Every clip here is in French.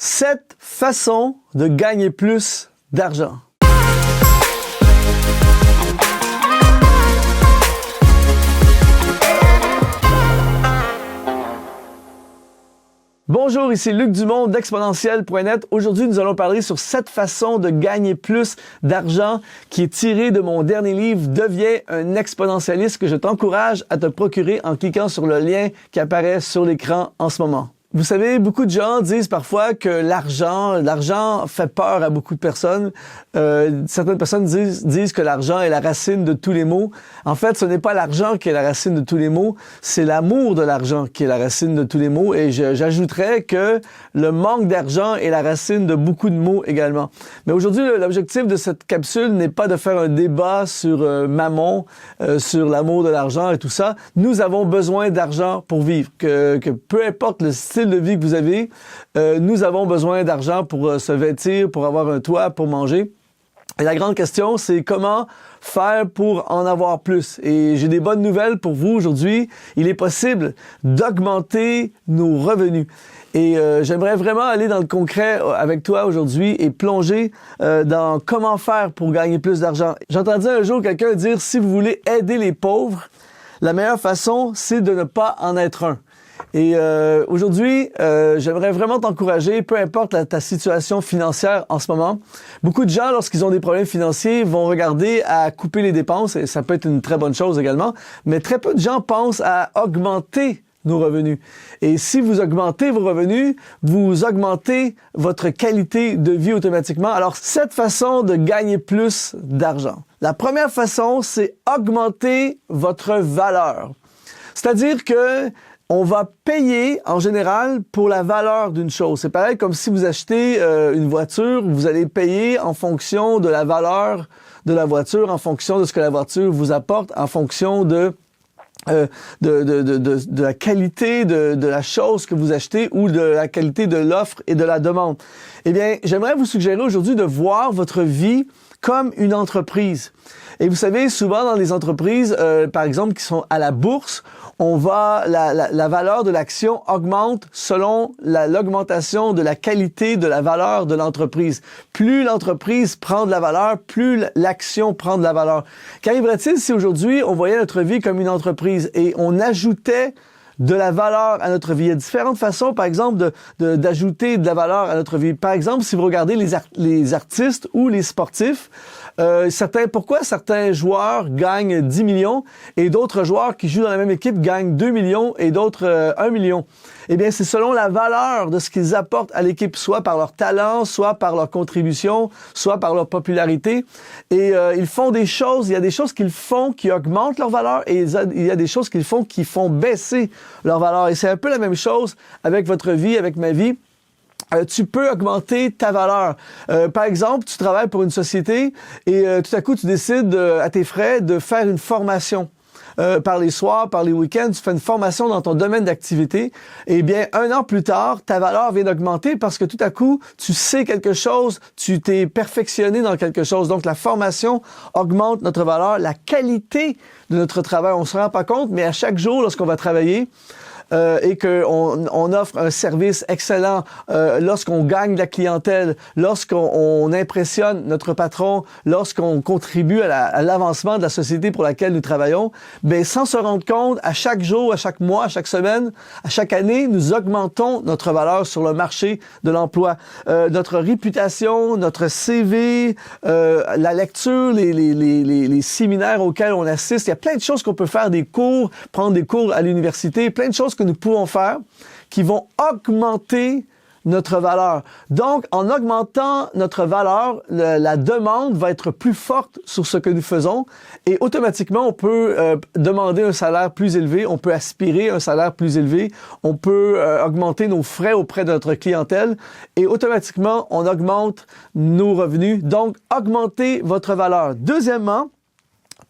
7 façons de gagner plus d'argent. Bonjour, ici Luc Dumont d'Exponentiel.net. Aujourd'hui, nous allons parler sur 7 façons de gagner plus d'argent qui est tiré de mon dernier livre « Deviens un exponentialiste » que je t'encourage à te procurer en cliquant sur le lien qui apparaît sur l'écran en ce moment. Vous savez, beaucoup de gens disent parfois que l'argent fait peur à beaucoup de personnes. Certaines personnes disent que l'argent est la racine de tous les maux. En fait, ce n'est pas l'argent qui est la racine de tous les maux, c'est l'amour de l'argent qui est la racine de tous les maux. Et j'ajouterais que le manque d'argent est la racine de beaucoup de maux également. Mais aujourd'hui, l'objectif de cette capsule n'est pas de faire un débat sur Mammon, sur l'amour de l'argent et tout ça. Nous avons besoin d'argent pour vivre. Que peu importe le style de vie que vous avez, nous avons besoin d'argent pour se vêtir, pour avoir un toit, pour manger. Et la grande question, c'est comment faire pour en avoir plus. Et j'ai des bonnes nouvelles pour vous aujourd'hui. Il est possible d'augmenter nos revenus. Et j'aimerais vraiment aller dans le concret avec toi aujourd'hui et plonger dans comment faire pour gagner plus d'argent. J'entendais un jour quelqu'un dire, si vous voulez aider les pauvres, la meilleure façon, c'est de ne pas en être un. Et aujourd'hui, j'aimerais vraiment t'encourager, peu importe ta situation financière en ce moment. Beaucoup de gens, lorsqu'ils ont des problèmes financiers, vont regarder à couper les dépenses, et ça peut être une très bonne chose également, mais très peu de gens pensent à augmenter nos revenus. Et si vous augmentez vos revenus, vous augmentez votre qualité de vie automatiquement. Alors, 7 façons de gagner plus d'argent. La première façon, c'est augmenter votre valeur. C'est-à-dire que on va payer, en général, pour la valeur d'une chose. C'est pareil comme si vous achetez une voiture, vous allez payer en fonction de la valeur de la voiture, en fonction de ce que la voiture vous apporte, en fonction de la qualité de la chose que vous achetez ou de la qualité de l'offre et de la demande. Eh bien, j'aimerais vous suggérer aujourd'hui de voir votre vie comme une entreprise. Et vous savez, souvent dans les entreprises, par exemple, qui sont à la bourse, la valeur de l'action augmente selon l'augmentation de la qualité de la valeur de l'entreprise. Plus l'entreprise prend de la valeur, plus l'action prend de la valeur. Qu'arriverait-il si aujourd'hui on voyait notre vie comme une entreprise et on ajoutait de la valeur à notre vie? Il y a différentes façons, par exemple, d'ajouter de la valeur à notre vie. Par exemple, si vous regardez les artistes ou les sportifs, pourquoi certains joueurs gagnent 10 millions et d'autres joueurs qui jouent dans la même équipe gagnent 2 millions et d'autres 1 million? Eh bien, c'est selon la valeur de ce qu'ils apportent à l'équipe, soit par leur talent, soit par leur contribution, soit par leur popularité. Et ils font des choses, il y a des choses qu'ils font qui augmentent leur valeur et il y a des choses qu'ils font qui font baisser leur valeur. Et c'est un peu la même chose avec votre vie, avec ma vie. Tu peux augmenter ta valeur. Par exemple, tu travailles pour une société et tout à coup, tu décides à tes frais de faire une formation. Par les soirs, par les week-ends, tu fais une formation dans ton domaine d'activité. Eh bien, 1 an plus tard, ta valeur vient d'augmenter parce que tout à coup, tu sais quelque chose, tu t'es perfectionné dans quelque chose. Donc, la formation augmente notre valeur, la qualité de notre travail. On ne se rend pas compte, mais à chaque jour, lorsqu'on va travailler, et qu'on offre un service excellent, lorsqu'on gagne la clientèle, lorsqu'on impressionne notre patron, lorsqu'on contribue à l'avancement de la société pour laquelle nous travaillons, ben sans se rendre compte, à chaque jour, à chaque mois, à chaque semaine, à chaque année, nous augmentons notre valeur sur le marché de l'emploi. Notre réputation, notre CV, la lecture, les séminaires auxquels on assiste, il y a plein de choses qu'on peut faire, des cours, prendre des cours à l'université, plein de choses que nous pouvons faire qui vont augmenter notre valeur. Donc, en augmentant notre valeur, la demande va être plus forte sur ce que nous faisons et automatiquement, on peut demander un salaire plus élevé, on peut aspirer un salaire plus élevé, on peut augmenter nos frais auprès de notre clientèle et automatiquement, on augmente nos revenus. Donc, augmentez votre valeur. Deuxièmement,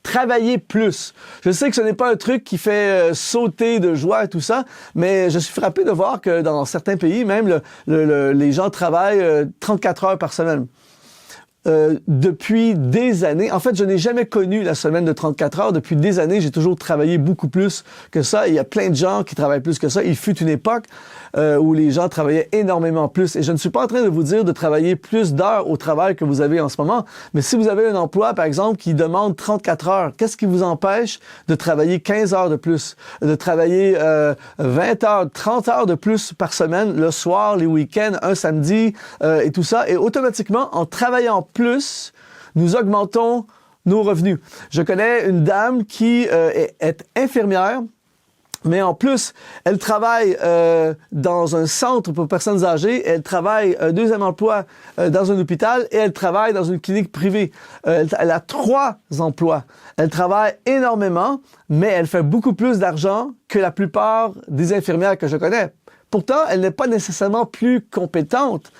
travailler plus. Je sais que ce n'est pas un truc qui fait sauter de joie et tout ça, mais je suis frappé de voir que dans certains pays, même les gens travaillent 34 heures par semaine. depuis des années. En fait, je n'ai jamais connu la semaine de 34 heures. Depuis des années, j'ai toujours travaillé beaucoup plus que ça. Et il y a plein de gens qui travaillent plus que ça. Il fut une époque où les gens travaillaient énormément plus. Et je ne suis pas en train de vous dire de travailler plus d'heures au travail que vous avez en ce moment. Mais si vous avez un emploi, par exemple, qui demande 34 heures, qu'est-ce qui vous empêche de travailler 15 heures de plus, de travailler 20 heures, 30 heures de plus par semaine, le soir, les week-ends, un samedi et tout ça. Et automatiquement, en travaillant plus, nous augmentons nos revenus. Je connais une dame qui est infirmière, mais en plus, elle travaille dans un centre pour personnes âgées, elle travaille un deuxième emploi dans un hôpital et elle travaille dans une clinique privée. Elle a 3 emplois. Elle travaille énormément, mais elle fait beaucoup plus d'argent que la plupart des infirmières que je connais. Pourtant, elle n'est pas nécessairement plus compétente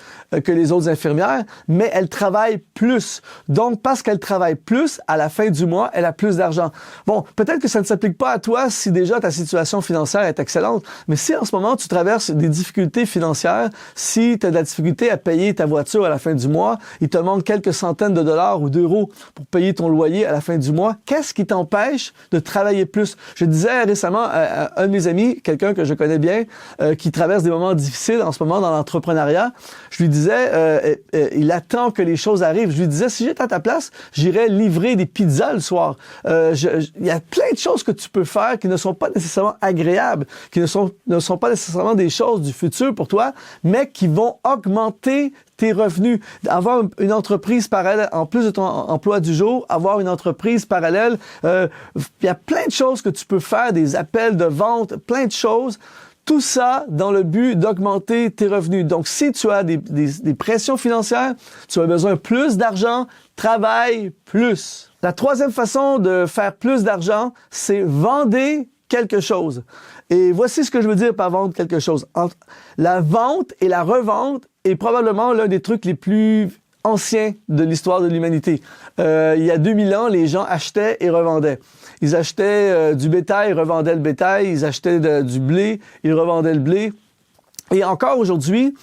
que les autres infirmières, mais elle travaille plus. Donc, parce qu'elle travaille plus, à la fin du mois, elle a plus d'argent. Bon, peut-être que ça ne s'applique pas à toi si déjà ta situation financière est excellente, mais si en ce moment tu traverses des difficultés financières, si tu as de la difficulté à payer ta voiture à la fin du mois, il te manque quelques centaines de dollars ou d'euros pour payer ton loyer à la fin du mois, qu'est-ce qui t'empêche de travailler plus? Je disais récemment à un de mes amis, quelqu'un que je connais bien, qui traverse des moments difficiles en ce moment dans l'entrepreneuriat, je lui disais, il attend que les choses arrivent. Je lui disais, si j'étais à ta place, j'irais livrer des pizzas le soir. Il y a plein de choses que tu peux faire qui ne sont pas nécessairement agréables, qui ne sont pas nécessairement des choses du futur pour toi, mais qui vont augmenter tes revenus. Avoir une entreprise parallèle, en plus de ton emploi du jour, avoir une entreprise parallèle, il y a plein de choses que tu peux faire, des appels de vente, plein de choses. Tout ça dans le but d'augmenter tes revenus. Donc, si tu as des pressions financières, tu as besoin de plus d'argent, travaille plus. La troisième façon de faire plus d'argent, c'est vendre quelque chose. Et voici ce que je veux dire par vendre quelque chose. La vente et la revente est probablement l'un des trucs les plus anciens de l'histoire de l'humanité. Il y a 2000 ans, les gens achetaient et revendaient. Ils achetaient du bétail, ils revendaient le bétail. Ils achetaient du blé, ils revendaient le blé. Et encore aujourd'hui,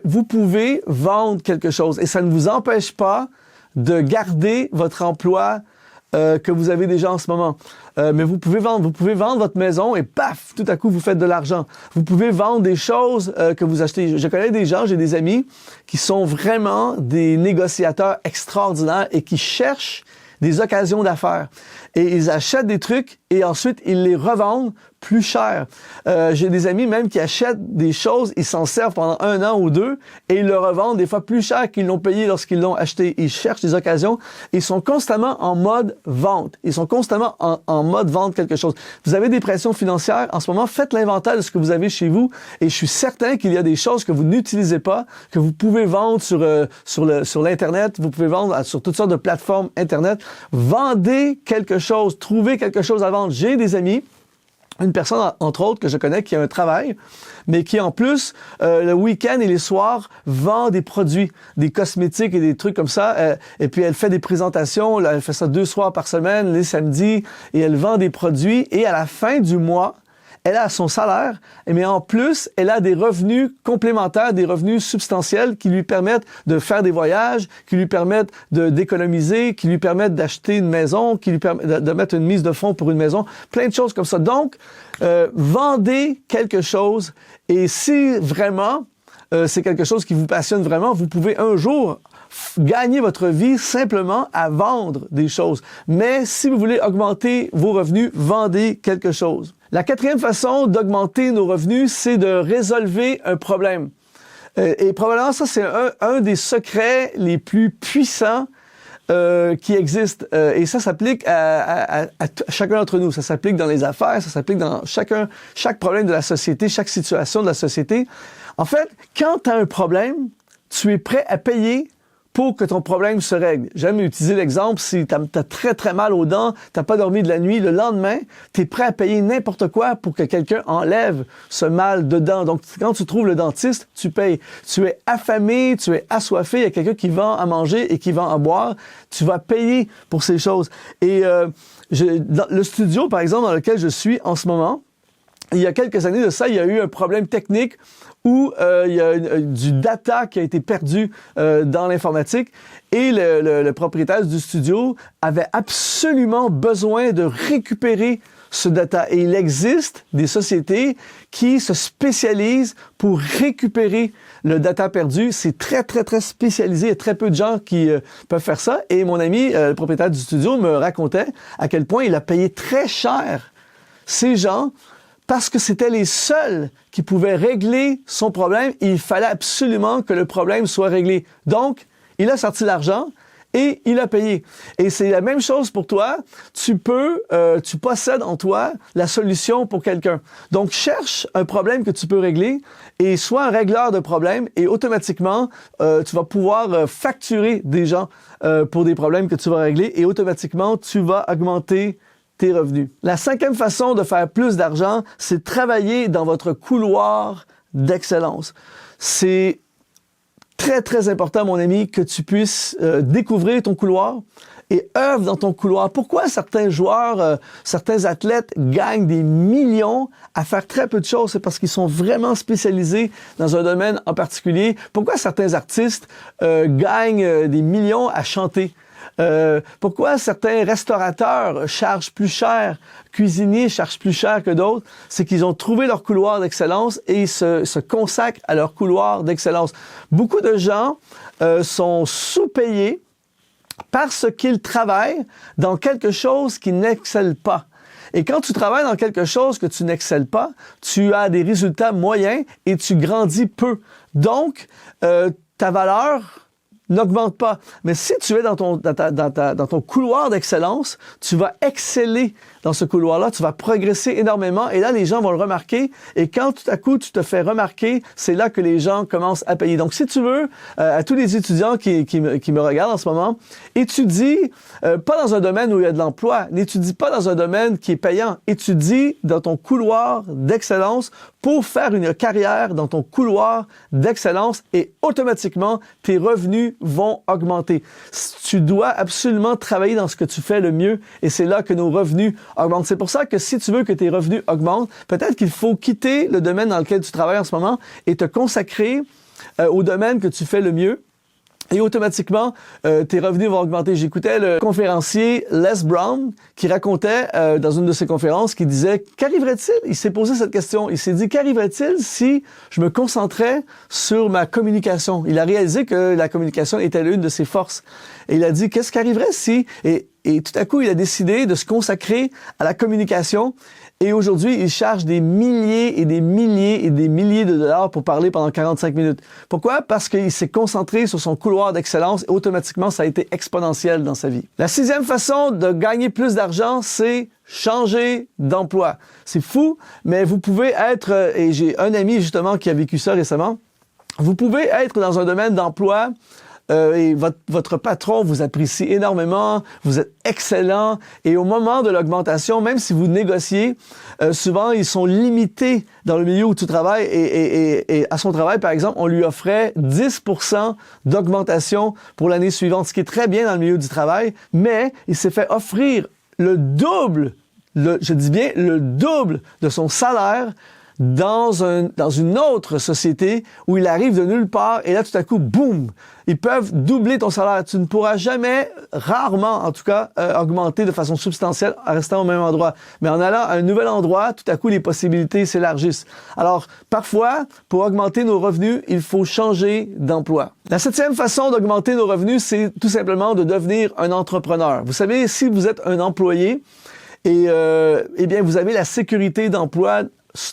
vous pouvez vendre quelque chose. Et ça ne vous empêche pas de garder votre emploi que vous avez déjà en ce moment. Mais vous pouvez vendre votre maison et paf, tout à coup, vous faites de l'argent. Vous pouvez vendre des choses que vous achetez. Je connais des gens, j'ai des amis qui sont vraiment des négociateurs extraordinaires et qui cherchent des occasions d'affaires. Et ils achètent des trucs et ensuite, ils les revendent plus cher. J'ai des amis même qui achètent des choses, ils s'en servent pendant 1 an ou 2 et ils le revendent des fois plus cher qu'ils l'ont payé lorsqu'ils l'ont acheté. Ils cherchent des occasions. Ils sont constamment en mode vente. Ils sont constamment en mode vendre quelque chose. Vous avez des pressions financières. En ce moment, faites l'inventaire de ce que vous avez chez vous et je suis certain qu'il y a des choses que vous n'utilisez pas, que vous pouvez vendre sur l'Internet. Vous pouvez vendre sur toutes sortes de plateformes Internet. Vendez quelque chose. Trouvez quelque chose à vendre. J'ai des amis, une personne, entre autres, que je connais, qui a un travail, mais qui, en plus, le week-end et les soirs, vend des produits, des cosmétiques et des trucs comme ça. Et puis, elle fait des présentations. Là, elle fait ça 2 soirs par semaine, les samedis, et elle vend des produits. Et à la fin du mois, elle a son salaire, mais en plus, elle a des revenus complémentaires, des revenus substantiels qui lui permettent de faire des voyages, qui lui permettent d'économiser, qui lui permettent d'acheter une maison, qui lui permettent de mettre une mise de fonds pour une maison, plein de choses comme ça. Donc, vendez quelque chose et si vraiment c'est quelque chose qui vous passionne vraiment, vous pouvez un jour gagner votre vie simplement à vendre des choses. Mais si vous voulez augmenter vos revenus, vendez quelque chose. La 4e façon d'augmenter nos revenus, c'est de résolver un problème. Et probablement, ça, c'est un des secrets les plus puissants qui existent. Et ça s'applique à chacun d'entre nous. Ça s'applique dans les affaires, ça s'applique dans chaque problème de la société, chaque situation de la société. En fait, quand tu as un problème, tu es prêt à payer pour que ton problème se règle. J'aime utiliser l'exemple, si t'as très très mal aux dents, t'as pas dormi de la nuit, le lendemain, t'es prêt à payer n'importe quoi pour que quelqu'un enlève ce mal de dents. Donc, quand tu trouves le dentiste, tu payes. Tu es affamé, tu es assoiffé, il y a quelqu'un qui vend à manger et qui vend à boire, tu vas payer pour ces choses. Et dans le studio, par exemple, dans lequel je suis en ce moment, il y a quelques années de ça, il y a eu un problème technique où il y a du data qui a été perdu dans l'informatique et le propriétaire du studio avait absolument besoin de récupérer ce data. Et il existe des sociétés qui se spécialisent pour récupérer le data perdu. C'est très, très, très spécialisé. Il y a très peu de gens qui peuvent faire ça. Et mon ami, le propriétaire du studio, me racontait à quel point il a payé très cher ces gens parce que c'était les seuls qui pouvaient régler son problème. Il fallait absolument que le problème soit réglé. Donc, il a sorti l'argent et il a payé. Et c'est la même chose pour toi. Tu possèdes en toi la solution pour quelqu'un. Donc, cherche un problème que tu peux régler et sois un régleur de problèmes et automatiquement, tu vas pouvoir facturer des gens pour des problèmes que tu vas régler et automatiquement, tu vas augmenter tes revenus. La 5e façon de faire plus d'argent, c'est de travailler dans votre couloir d'excellence. C'est très, très important, mon ami, que tu puisses découvrir ton couloir et œuvre dans ton couloir. Pourquoi certains joueurs, certains athlètes gagnent des millions à faire très peu de choses? C'est parce qu'ils sont vraiment spécialisés dans un domaine en particulier. Pourquoi certains artistes gagnent des millions à chanter? Pourquoi certains restaurateurs chargent plus cher, cuisiniers chargent plus cher que d'autres? C'est qu'ils ont trouvé leur couloir d'excellence et ils se consacrent à leur couloir d'excellence. Beaucoup de gens sont sous-payés parce qu'ils travaillent dans quelque chose qui n'excelle pas. Et quand tu travailles dans quelque chose que tu n'excelles pas, tu as des résultats moyens et tu grandis peu. Donc, ta valeur n'augmente pas. Mais si tu es dans ton couloir d'excellence, tu vas exceller dans ce couloir-là, tu vas progresser énormément et là, les gens vont le remarquer et quand tout à coup, tu te fais remarquer, c'est là que les gens commencent à payer. Donc, si tu veux, à tous les étudiants qui me regardent en ce moment, étudie pas dans un domaine où il y a de l'emploi, n'étudie pas dans un domaine qui est payant, étudie dans ton couloir d'excellence pour faire une carrière dans ton couloir d'excellence et automatiquement, tes revenus vont augmenter. Tu dois absolument travailler dans ce que tu fais le mieux et c'est là que nos revenus augmentent. C'est pour ça que si tu veux que tes revenus augmentent, peut-être qu'il faut quitter le domaine dans lequel tu travailles en ce moment et te consacrer au domaine que tu fais le mieux. Et automatiquement, tes revenus vont augmenter. J'écoutais le conférencier Les Brown qui racontait dans une de ses conférences, qui disait « Qu'arriverait-il » Il s'est posé cette question. Il s'est dit « Qu'arriverait-il si je me concentrais sur ma communication ?» Il a réalisé que la communication était l'une de ses forces. Et il a dit « Qu'est-ce qui arriverait si… » Et tout à coup, il a décidé de se consacrer à la communication. Et aujourd'hui, il charge des milliers et des milliers et des milliers de dollars pour parler pendant 45 minutes. Pourquoi? Parce qu'il s'est concentré sur son couloir d'excellence et automatiquement, ça a été exponentiel dans sa vie. La 6e façon de gagner plus d'argent, c'est changer d'emploi. C'est fou, mais vous pouvez être, et j'ai un ami justement qui a vécu ça récemment, vous pouvez être dans un domaine d'emploi et votre patron vous apprécie énormément, vous êtes excellent et au moment de l'augmentation, même si vous négociez, souvent ils sont limités dans le milieu où tu travailles et à son travail, par exemple, on lui offrait 10% d'augmentation pour l'année suivante, ce qui est très bien dans le milieu du travail, mais il s'est fait offrir le double, je dis bien le double de son salaire dans une autre société où il arrive de nulle part et là, tout à coup, boum, ils peuvent doubler ton salaire. Tu ne pourras jamais, rarement en tout cas, augmenter de façon substantielle en restant au même endroit. Mais en allant à un nouvel endroit, tout à coup, les possibilités s'élargissent. Alors, parfois, pour augmenter nos revenus, il faut changer d'emploi. La 7e façon d'augmenter nos revenus, c'est tout simplement de devenir un entrepreneur. Vous savez, si vous êtes un employé, et eh bien, vous avez la sécurité d'emploi.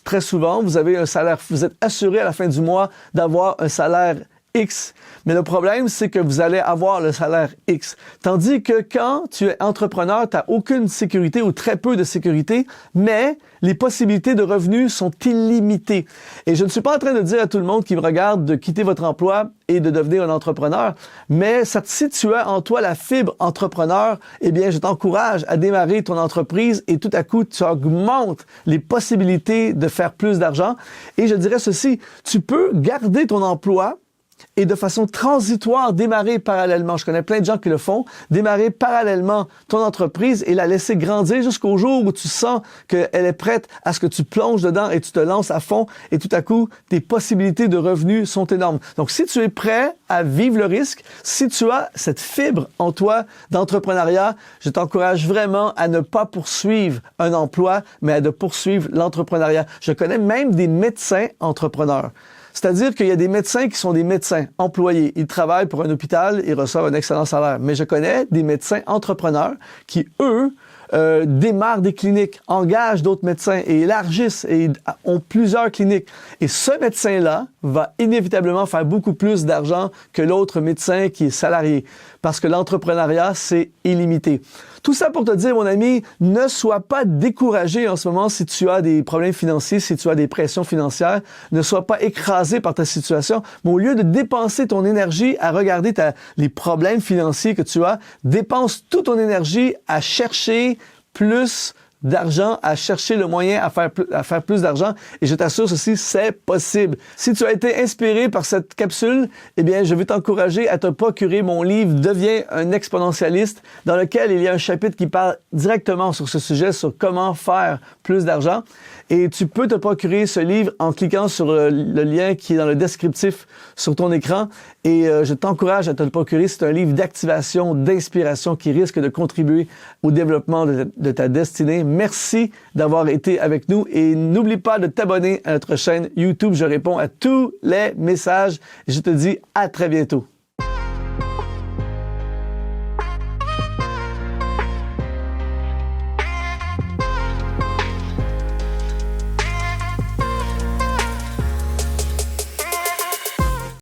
Très souvent, vous avez un salaire, vous êtes assuré à la fin du mois d'avoir un salaire X. Mais le problème, c'est que vous allez avoir le salaire X. Tandis que quand tu es entrepreneur, tu n'as aucune sécurité ou très peu de sécurité, mais les possibilités de revenus sont illimitées. Et je ne suis pas en train de dire à tout le monde qui me regarde de quitter votre emploi et de devenir un entrepreneur, mais si tu as en toi la fibre entrepreneur, eh bien, je t'encourage à démarrer ton entreprise et tout à coup, tu augmentes les possibilités de faire plus d'argent. Et je dirais ceci, tu peux garder ton emploi et de façon transitoire démarrer parallèlement. Je connais plein de gens qui le font. Démarrer parallèlement ton entreprise et la laisser grandir jusqu'au jour où tu sens qu'elle est prête à ce que tu plonges dedans et tu te lances à fond et tout à coup, tes possibilités de revenus sont énormes. Donc, si tu es prêt à vivre le risque, si tu as cette fibre en toi d'entrepreneuriat, je t'encourage vraiment à ne pas poursuivre un emploi, mais à de poursuivre l'entrepreneuriat. Je connais même des médecins entrepreneurs. C'est-à-dire qu'il y a des médecins qui sont des médecins employés. Ils travaillent pour un hôpital, ils reçoivent un excellent salaire. Mais je connais des médecins entrepreneurs qui, eux, démarrent des cliniques, engagent d'autres médecins et élargissent et ont plusieurs cliniques. Et ce médecin-là va inévitablement faire beaucoup plus d'argent que l'autre médecin qui est salarié. Parce que l'entrepreneuriat, c'est illimité. Tout ça pour te dire, mon ami, ne sois pas découragé en ce moment si tu as des problèmes financiers, si tu as des pressions financières. Ne sois pas écrasé par ta situation. Mais au lieu de dépenser ton énergie à regarder les problèmes financiers que tu as, dépense toute ton énergie à chercher plus d'argent, à chercher le moyen à faire plus d'argent. Et je t'assure ceci, c'est possible. Si tu as été inspiré par cette capsule, eh bien, je vais t'encourager à te procurer mon livre « Deviens un exponentialiste » dans lequel il y a un chapitre qui parle directement sur ce sujet, sur comment faire plus d'argent. Et tu peux te procurer ce livre en cliquant sur le lien qui est dans le descriptif sur ton écran. Et je t'encourage à te le procurer. C'est un livre d'activation, d'inspiration qui risque de contribuer au développement de ta destinée. Merci d'avoir été avec nous et n'oublie pas de t'abonner à notre chaîne YouTube. Je réponds à tous les messages et je te dis à très bientôt.